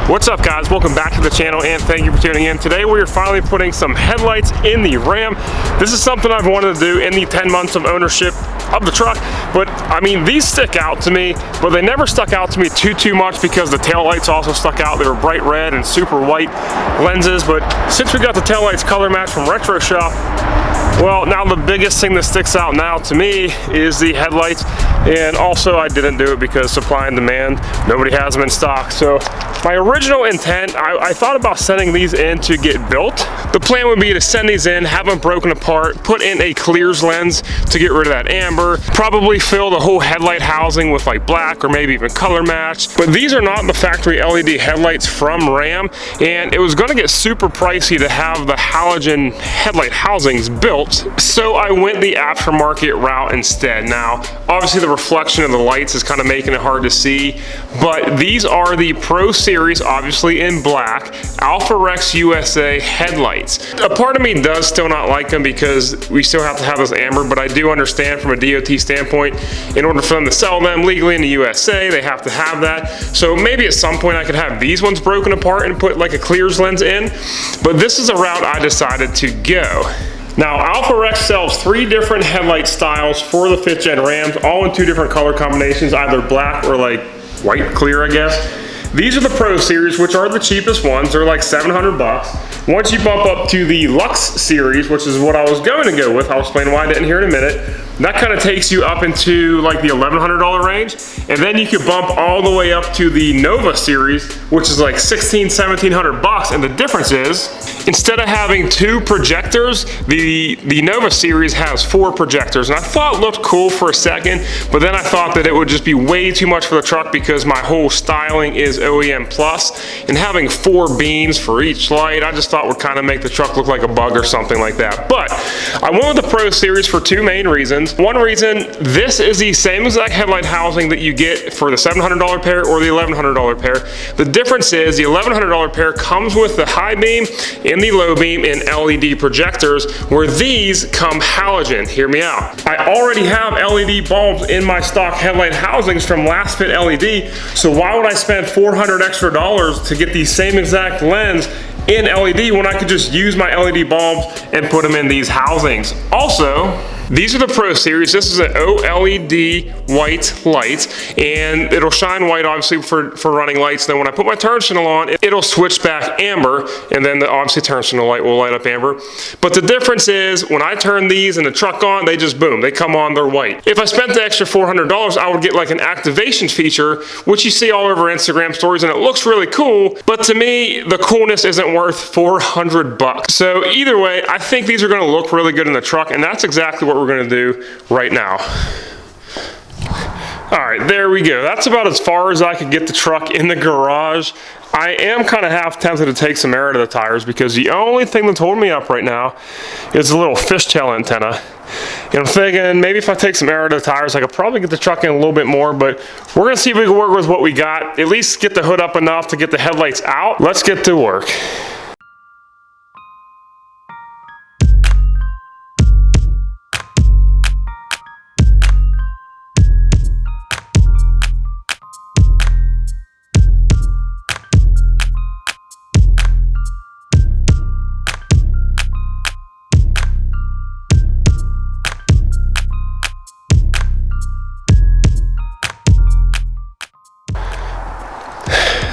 What's up, guys? Welcome back to the channel and thank you for tuning in. Today we are finally putting some headlights in the Ram. This is something I've wanted to do in the 10 months of ownership of the truck, but I mean, these stick out to me, but they never stuck out to me too much because the taillights also stuck out. They were bright red and super white lenses, but since we got the taillights color match from Retro Shop, well, now the biggest thing that sticks out now to me is the headlights, and also I didn't do it because supply and demand, nobody has them in stock. So my original intent, I thought about sending these in to get built. The plan would be to send these in, have them broken apart, put in a clears lens to get rid of that amber, probably fill the whole headlight housing with like black or maybe even color match. But these are not the factory LED headlights from Ram, and it was gonna get super pricey to have the halogen headlight housings built. So I went the aftermarket route instead. Now, obviously the reflection of the lights is kind of making it hard to see, but these are the Pro Series, obviously in black, Alpha Rex USA headlights. A part of me does still not like them because we still have to have this amber, but I do understand from a DOT standpoint, in order for them to sell them legally in the USA, they have to have that. So maybe at some point I could have these ones broken apart and put like a clears lens in, but this is a route I decided to go. Now, Alpha Rex sells 3 different headlight styles for the 5th gen Rams, all in 2 different color combinations, either black or like white clear, I guess. These are the Pro Series, which are the cheapest ones. They're like 700 bucks. Once you bump up to the Lux Series, which is what I was going to go with, I'll explain why I didn't here in a minute. That kind of takes you up into like the $1,100 range. And then you could bump all the way up to the Nova Series, which is like 1,700 bucks. And the difference is, instead of having 2 projectors, the Nova Series has 4 projectors. And I thought it looked cool for a second, but then I thought that it would just be way too much for the truck because my whole styling is OEM plus, and having 4 beams for each light, I just thought would kind of make the truck look like a bug or something like that. But I went with the Pro Series for 2 main reasons. One reason, this is the same exact headlight housing that you get for the $700 pair or the $1,100 pair. The difference is the $1,100 pair comes with the high beam and the low beam in LED projectors, where these come halogen. Hear me out. I already have LED bulbs in my stock headlight housings from Last Fit LED, so why would I spend $400 extra to get the same exact lens in LED when I could just use my LED bulbs and put them in these housings? Also, these are the Pro Series. This is an OLED white light, and it'll shine white obviously for running lights. Then when I put my turn signal on, it'll switch back amber, and then the obviously turn signal light will light up amber. But the difference is when I turn these in the truck on, they just boom, they come on, they're white. If I spent the extra $400, I would get like an activation feature, which you see all over Instagram stories, and it looks really cool, but to me, the coolness isn't worth 400 bucks. So either way, I think these are gonna look really good in the truck, and that's exactly what we're gonna do right now. All right, there we go. That's about as far as I could get the truck in the garage. I am kind of half tempted to take some air out of the tires because the only thing that's holding me up right now is a little fishtail antenna. And I'm thinking maybe if I take some air out of the tires, I could probably get the truck in a little bit more, but we're gonna see if we can work with what we got, at least get the hood up enough to get the headlights out. Let's get to work.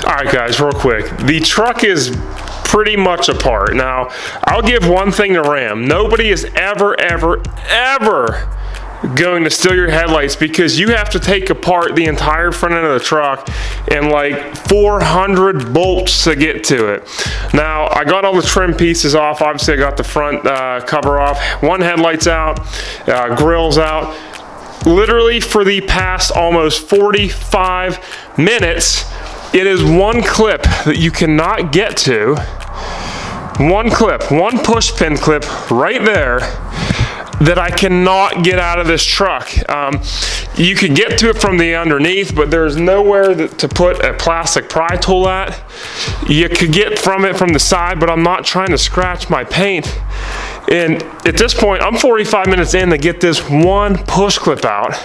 All right, guys, real quick. The truck is pretty much apart. Now, I'll give one thing to Ram. Nobody is ever going to steal your headlights because you have to take apart the entire front end of the truck and like 400 bolts to get to it. Now, I got all the trim pieces off. Obviously, I got the front cover off. One headlight's out, grill's out. Literally for the past almost 45 minutes, it is one clip that you cannot get to. One clip, one push pin clip right there that I cannot get out of this truck. You can get to it from the underneath, but there's nowhere to put a plastic pry tool at. You could get from it from the side, but I'm not trying to scratch my paint. And at this point, I'm 45 minutes in to get this one push clip out.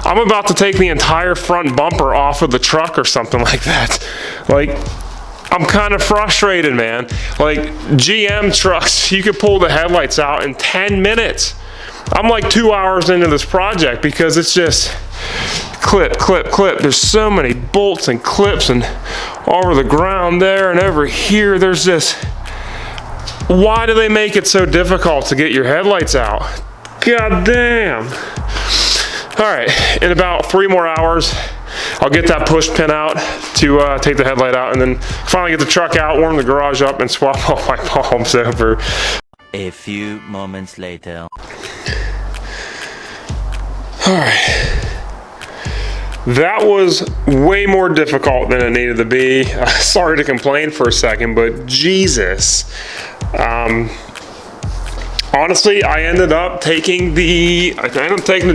I'm about to take the entire front bumper off of the truck or something like that. Like, I'm kind of frustrated, man. Like GM trucks, you could pull the headlights out in 10 minutes. I'm like 2 hours into this project because it's just clip, clip, clip. There's so many bolts and clips and over the ground there and over here. There's just, why do they make it so difficult to get your headlights out? God damn. All right, in about 3 more hours, I'll get that push pin out to take the headlight out, and then finally get the truck out, warm the garage up, and swap all my bulbs over. A few moments later. All right. That was way more difficult than it needed to be. Sorry to complain for a second, but Jesus. Honestly, I ended up taking the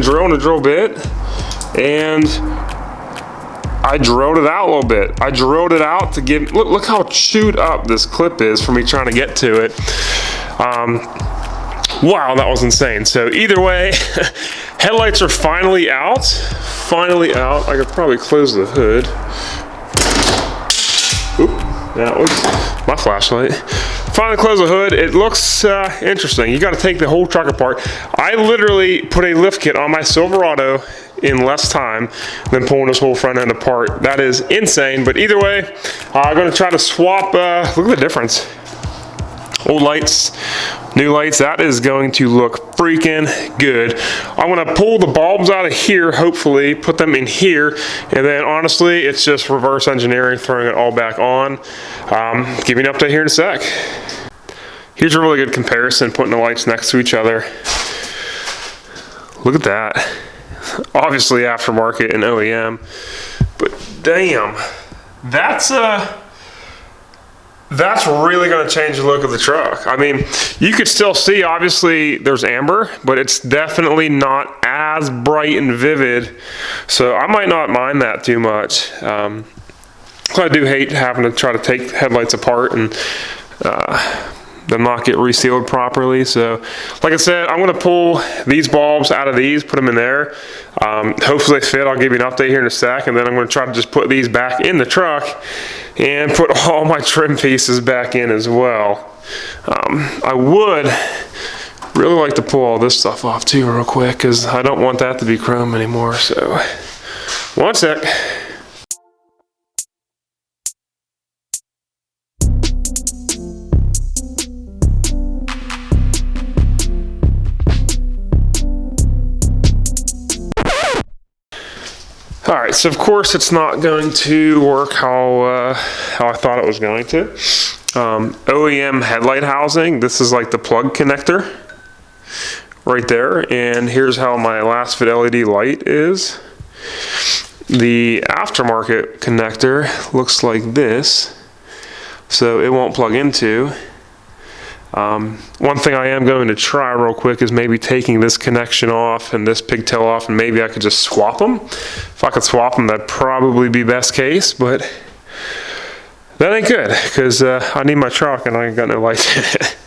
drill and the drill bit, and I drilled it out a little bit. I drilled it out to get, look how chewed up this clip is for me trying to get to it. Wow, that was insane. So either way, headlights are finally out. Finally out. I could probably close the hood. Oop, that was my flashlight. Finally close the hood. It looks interesting. You got to take the whole truck apart. I literally put a lift kit on my Silverado in less time than pulling this whole front end apart. That is insane, but either way, I'm going to try to swap, look at the difference. Old lights, new lights, that is going to look freaking good. I'm going to pull the bulbs out of here, hopefully, put them in here, and then honestly, it's just reverse engineering, throwing it all back on. Give you an update here in a sec. Here's a really good comparison, putting the lights next to each other. Look at that. Obviously aftermarket and OEM, but damn, that's really going to change the look of the truck. I mean, you could still see, obviously, there's amber, but it's definitely not as bright and vivid, so I might not mind that too much. I do hate having to try to take headlights apart and them not get resealed properly. So like I said, I'm going to pull these bulbs out of these, put them in there. Hopefully they fit. I'll give you an update here in a sec, and then I'm going to try to just put these back in the truck and put all my trim pieces back in as well. I would really like to pull all this stuff off too real quick, because I don't want that to be chrome anymore. So one sec. All right, so of course it's not going to work how I thought it was going to. OEM headlight housing, this is like the plug connector right there, and here's how my last fit LED light is. The aftermarket connector looks like this, so it won't plug into. One thing I am going to try real quick is maybe taking this connection off and this pigtail off, and maybe I could just swap them. If I could swap them, that'd probably be best case, but that ain't good, because I need my truck and I ain't got no lights in it.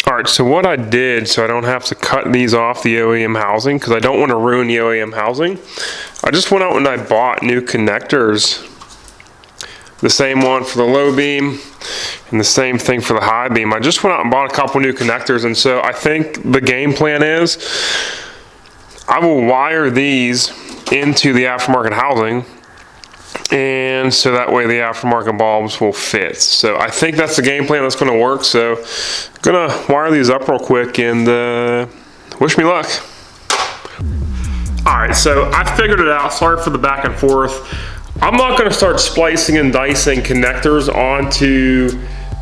Alright, so what I did, so I don't have to cut these off the OEM housing, because I don't want to ruin the OEM housing, I just went out and I bought new connectors. The same one for the low beam and the same thing for the high beam. I just went out and bought a couple new connectors, and so I think the game plan is I will wire these into the aftermarket housing, and so that way the aftermarket bulbs will fit. So I think that's the game plan that's going to work. So I'm going to wire these up real quick, and wish me luck. Alright, so I figured it out. Sorry for the back and forth. I'm not going to start splicing and dicing connectors onto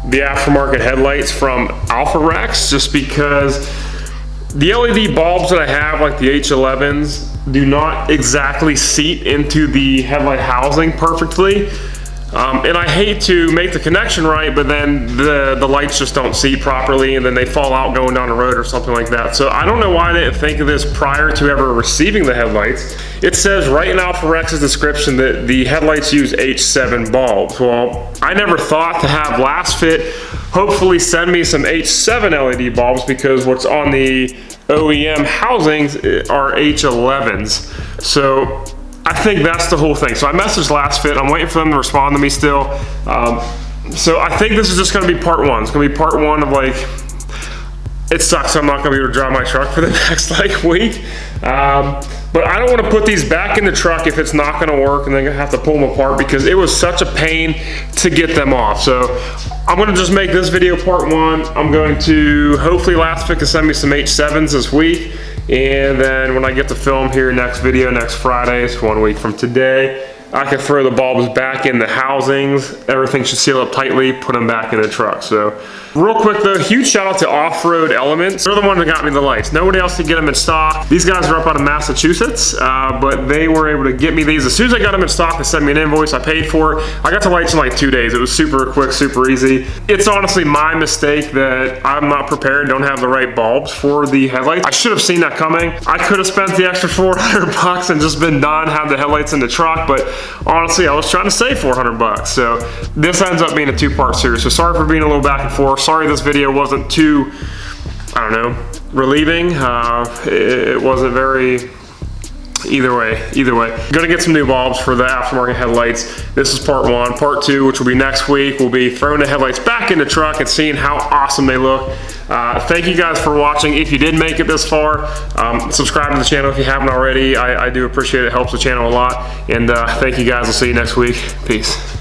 the aftermarket headlights from Alpha Rex, just because the LED bulbs that I have, like the H11s, do not exactly seat into the headlight housing perfectly. And I hate to make the connection right, but then the lights just don't seat properly, and then they fall out going down the road or something like that. So I don't know why I didn't think of this prior to ever receiving the headlights. It says right in Alpha Rex's description that the headlights use H7 bulbs. Well, I never thought to have Last Fit hopefully send me some H7 LED bulbs, because what's on the OEM housings are H11s. So I think that's the whole thing. So I messaged Last Fit. I'm waiting for them to respond to me still. So I think this is just gonna be part one. It's gonna be part one of like, it sucks I'm not gonna be able to drive my truck for the next like week. But I don't wanna put these back in the truck if it's not gonna work and then have to pull them apart, because it was such a pain to get them off. So I'm gonna just make this video part one. I'm going to, hopefully Last Fit can send me some H7s this week. And then when I get to film here next video, next Friday, it's 1 week from today, I can throw the bulbs back in the housings. Everything should seal up tightly, put them back in the truck. So real quick though, huge shout out to Off-Road Elements. They're the one that got me the lights. Nobody else could get them in stock. These guys are up out of Massachusetts, but they were able to get me these. As soon as I got them in stock, they sent me an invoice, I paid for it. I got the lights in like 2 days. It was super quick, super easy. It's honestly my mistake that I'm not prepared, don't have the right bulbs for the headlights. I should have seen that coming. I could have spent the extra 400 bucks and just been done, have the headlights in the truck, but honestly, I was trying to save 400 bucks. So this ends up being a two-part series. So sorry for being a little back and forth. Sorry this video wasn't too, I don't know, relieving. It wasn't very, either way. Gonna get some new bulbs for the aftermarket headlights. This is part one. Part two, which will be next week, we'll be throwing the headlights back in the truck and seeing how awesome they look. Thank you guys for watching. If you did make it this far, subscribe to the channel if you haven't already. I do appreciate it. It helps the channel a lot. And thank you guys. I'll see you next week. Peace.